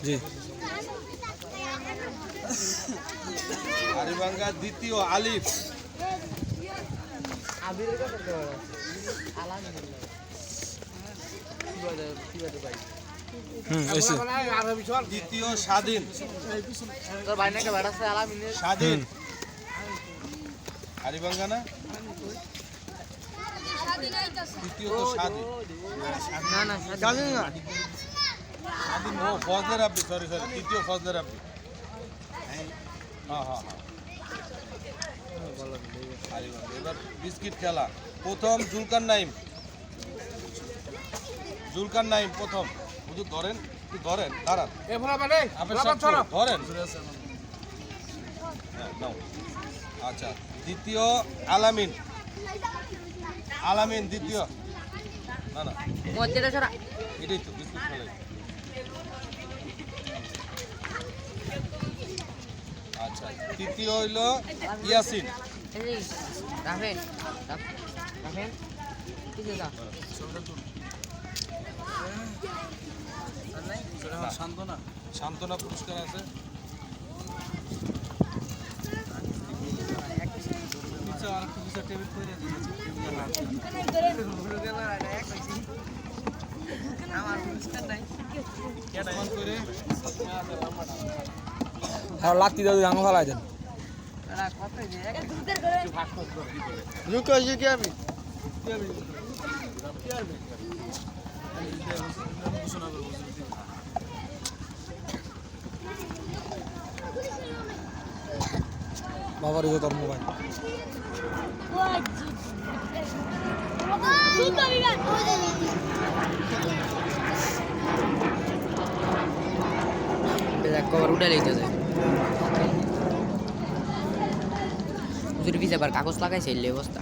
জি আরিবাঙ্গা দ্বিতীয় আলিফ দ্বিতীয় স্বাধীন স্বাধীন আরিবাঙ্গা না দ্বিতীয় তো স্বাধীন স্বাধীন ও ফজলের আপনি সরি তৃতীয় ফজলের আপনি হ্যাঁ এবার বিস্কিট খেলা প্রথম জুলকার নাইম প্রথম শুধু ধরেন দাঁড়ান ধরেন নাও আচ্ছা দ্বিতীয় আলামিন দ্বিতীয় না এটাই তো বিস্কুট খেলাই আচ্ছা তৃতীয় হইল ইয়াসিন সান্ত্বনা পুরস্কার আছে লাত্তি দাদু আঙুল ফেলাই দেন বাবার ইজত আর মোবাইল কভার উঠে লেগে যায় যদি পিছে আবার কাগজ লাগাইছে এই অবস্থা